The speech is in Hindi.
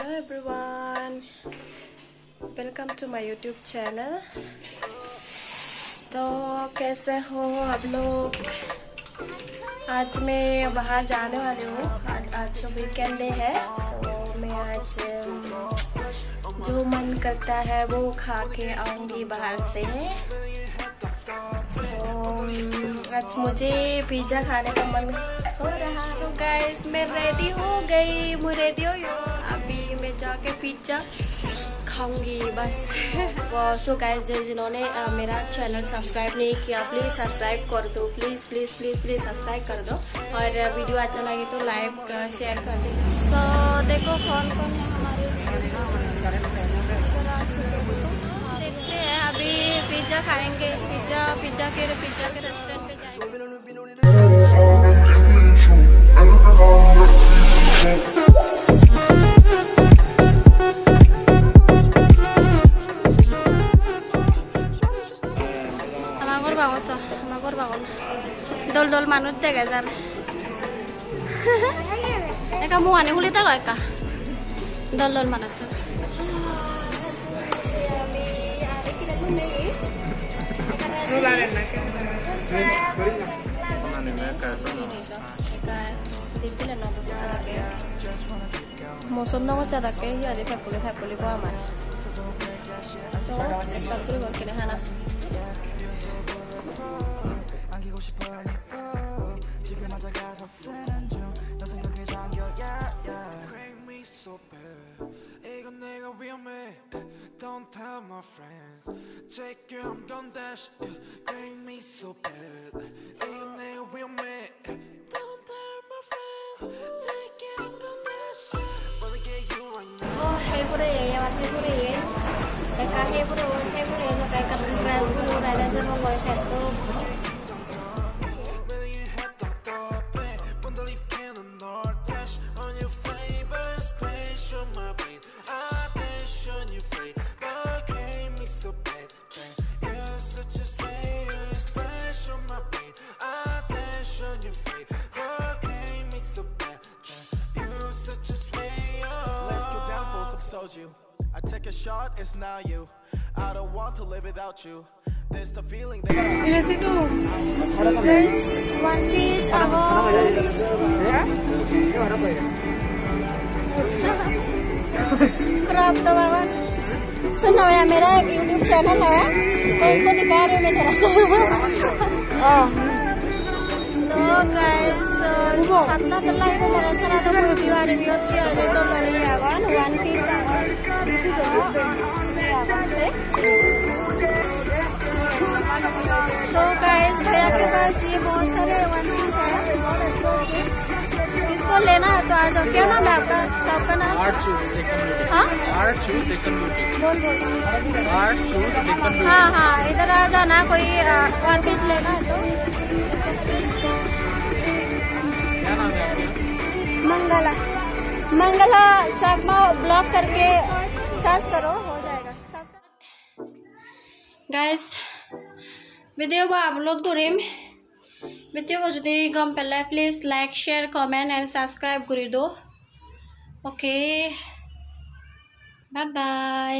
Hello everyone, welcome to my YouTube channel. तो कैसे हो आप लोग? आज मैं बाहर जाने वाली हूँ। आज तो वीकेंड डे है, तो मैं आज जो मन करता है वो खा के आऊँगी बाहर से। तो आज मुझे पिज़्ज़ा खाने का मन हो रहा। सो गाइस, मैं रेडी हो गई, मैं रेडी हो अभी मैं जाके पिज़्ज़ा खाऊंगी बस। सो गाइस, जिन्होंने मेरा चैनल सब्सक्राइब नहीं किया प्लीज़ सब्सक्राइब कर दो, please please please please subscribe कर दो, और वीडियो अच्छा लगे तो लाइक शेयर कर दो। सो देखो कौन कौन है हमारे देखते हैं। अभी पिज़्ज़ा खाएंगे, पिज़्ज़ा के रेस्टोरेंट पे जाएंगे। दल दल मानुस देखा जार एका मुहाने हुली तक एका दल दल मानुस मौसम नंगो चादाके हियारे फेपुली को हमारे so start kuri bang kini hana Don't tell my friends, check it, I'm gonna dash it. Make me so bad. Ain't nigga with me. Don't tell my friends, check it, I'm gonna dash it. Wanna get you right now. Oh, hey pura ye, hey pura ye. Eka hey pura no kaya kan dress pura rada jar mo boy khatto. You. I take a shot, it's now you. I don't want to live without you. There's the feeling that Yes, it do. There's one piece crop तो बाबा सुनो यार, मेरा एक YouTube चैनल है तो इनको निकाल रही हूँ मैं थोड़ा सा। तो गाइस पता चला है वो मेरा सारा तो मूवी वाली भी होती है तो बड़ी है वन पीस तो गाइस भैया के पास ये बहुत सारे वन पीस है, बहुत अच्छे। इसको लेना है तो आ जाओ। क्या नाम है आपका? शॉप का नाम? हाँ हाँ, इधर आ जाना। कोई वन पीस लेना है तो मंगला चकमवलॉगर करके सर्च करो, हो जाएगा। गाइस वीडियो को अपलोड करिम, वीडियो को যদি গম পেলে please like share comment and subscribe कर दो। Okay bye bye.